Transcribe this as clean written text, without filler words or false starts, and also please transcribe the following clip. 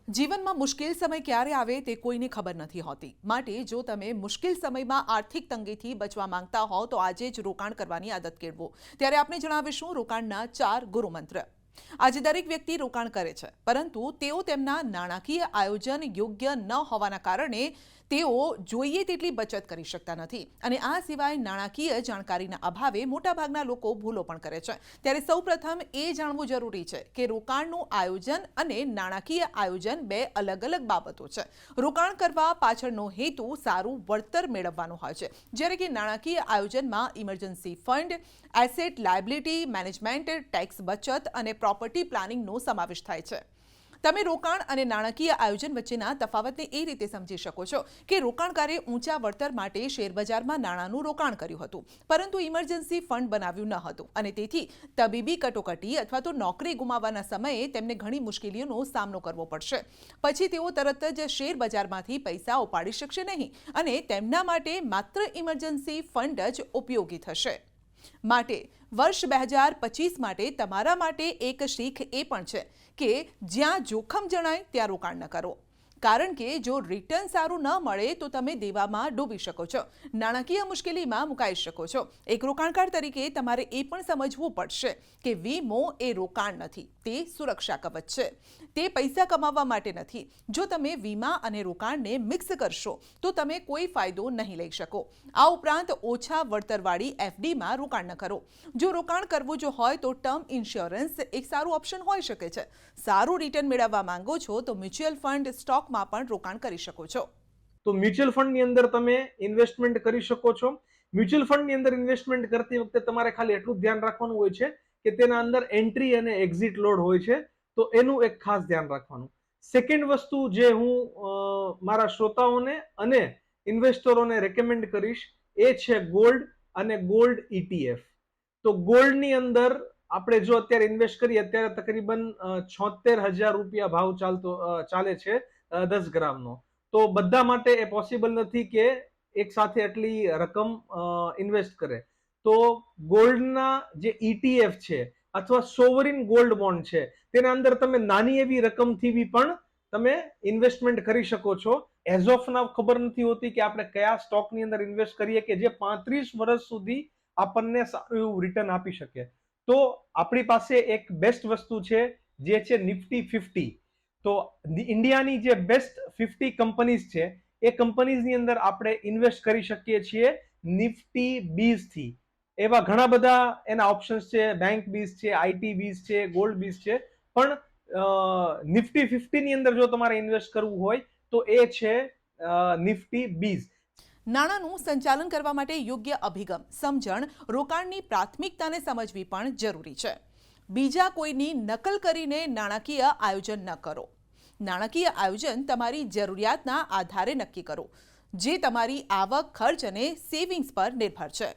જીવનમાં મુશ્કેલ સમય ક્યારે આવે તે કોઈને ખબર નથી હોતી. માટે જો તમે મુશ્કેલ સમયમાં આર્થિક તંગીથી બચવા માંગતા હો તો આજે જ રોકાણ કરવાની આદત કેળવો. ત્યારે આપણે જણાવીશું રોકાણના 4 ગુરુમંત્ર. આજે દરેક વ્યક્તિ રોકાણ કરે છે, પરંતુ તેઓ તેમના નાણાકીય આયોજન યોગ્ય ન હોવાના કારણે તેઓ જોઈએ તેટલી બચત કરી શકતા નથી. અને આ સિવાય નાણાકીય જાણકારીના અભાવે મોટાભાગના લોકો ભૂલો પણ કરે છે. ત્યારે સૌપ્રથમ એ જાણવું જરૂરી છે કે રોકાણનું આયોજન અને નાણાકીય આયોજન બે અલગ અલગ બાબતો છે. રોકાણ કરવા પાછળનો હેતુ સારું વળતર મેળવવાનો હોય છે, જ્યારે કે નાણાકીય આયોજનમાં emergency fund, asset liability management, tax બચત અને પ્રોપર્ટી પ્લાનિંગનો સમાવેશ થાય છે. તમે રોકાણ અને નાણાકીય આયોજન વચ્ચેના તફાવતને એ રીતે સમજી શકો છો કે રોકાણકારે ઊંચા વળતર માટે શેરબજારમાં નાણાંનું રોકાણ કર્યું હતું, પરંતુ ઇમરજન્સી ફંડ બનાવ્યું ન હતું અને તેથી તબીબી કટોકટી અથવા તો નોકરી ગુમાવવાના સમયે તેમને ઘણી મુશ્કેલીઓનો સામનો કરવો પડશે. પછી તેઓ તરત જ શેરબજારમાંથી પૈસા ઉપાડી શકશે નહીં અને તેમના માટે માત્ર ઇમરજન્સી ફંડ જ ઉપયોગી થશે. માટે વર્ષ 2025 માટે તમારા માટે એક શીખ એ પણ છે કે જ્યાં જોખમ જણાય ત્યાં રોકાણ ન કરો. કારણ કે જો રિટર્ન સારું ન મળે તો તમે દેવામાં ડૂબી શકો છો, નાણાકીય મુશ્કેલીમાં મુકાઈ શકો છો. એક રોકાણકાર તરીકે તમારે એ પણ સમજવું પડશે કે વીમો એ રોકાણ નથી, તે સુરક્ષા કવચ છે. તે પૈસા કમાવવા માટે નથી. જો તમે વીમા અને રોકાણને મિક્સ કરશો તો તમે કોઈ ફાયદો નહીં લઈ શકો. આ ઉપરાંત ઓછા વળતરવાળી એફડીમાં રોકાણ ન કરો. જો રોકાણ કરવું જો હોય તો ટર્મ ઇન્સ્યોરન્સ એક સારું ઓપ્શન હોઈ શકે છે. સારું રિટર્ન મેળવવા માંગો છો તો મ્યુચ્યુઅલ ફંડ, સ્ટોકમાં પણ રોકાણ કરી શકો છો. તો મ્યુચ્યુઅલ ફંડની અંદર તમે ઇન્વેસ્ટમેન્ટ કરી શકો છો. મ્યુચ્યુઅલ ફંડની અંદર ઇન્વેસ્ટમેન્ટ કરતી વખતે તમારે ખાલી એટલું ધ્યાન રાખવાનું હોય છે કે તેના અંદર એન્ટ્રી અને એક્ઝિટ લોડ હોય છે, તો એનું એક ખાસ ધ્યાન રાખવાનું. સેકન્ડ વસ્તુ જે હું મારા શ્રોતાઓને અને ઇન્વેસ્ટરોને રેકમેન્ડ કરીશ એ છે ગોલ્ડ અને ગોલ્ડ ETF. તો ગોલ્ડની અંદર આપણે જો અત્યારે ઇન્વેસ્ટ કરીએ, અત્યારે તકરીબન 76,000 રૂપિયા ભાવ ચાલે છે 10 ગ્રામનો. તો બધા માટે એ પોસિબલ નથી કે એક સાથે એટલી રકમ ઇન્વેસ્ટ કરે. તો ગોલ્ડના જે ETF છે અથવા સોવરિન ગોલ્ડ બોન્ડ છે તેના અંદર તમે નાની એવી રકમથી પણ તમે ઇન્વેસ્ટમેન્ટ કરી શકો છો. એઝ ઓફ નાવ ખબર નથી હોતી કે આપણે કયા સ્ટોકની અંદર ઇન્વેસ્ટ કરીએ કે જે 35 વર્ષ સુધી આપણને સારું એવું રિટર્ન આપી શકે. તો આપણી પાસે એક બેસ્ટ વસ્તુ છે જે છે નિફ્ટી 50. તો ઇન્ડિયાની જે બેસ્ટ 50 કંપનીઝ છે એ કંપનીઝની અંદર આપણે ઇન્વેસ્ટ કરી શકીએ છીએ નિફ્ટી બીઝ થી. એવા ઘણા બધા એના ઓપ્શન્સ છે, બેંક બીઝ છે, આઈટી બીઝ છે, ગોલ્ડ બીઝ છે, પણ નિફ્ટી 50 ની અંદર જો તમારે ઇન્વેસ્ટ કરવું હોય તો એ છે નિફ્ટી બીઝ. નાણાંનું સંચાલન કરવા માટે યોગ્ય અભિગમ, સમજણ, રોકાણની પ્રાથમિકતાને સમજવી પણ જરૂરી છે. બીજા કોઈની નકલ કરીને નાણાકીય આયોજન ન કરો. નાણાકીય આયોજન તમારી જરૂરિયાતના આધારે નક્કી કરો, જે તમારી આવક, ખર્ચ અને સેવિંગ્સ પર નિર્ભર છે.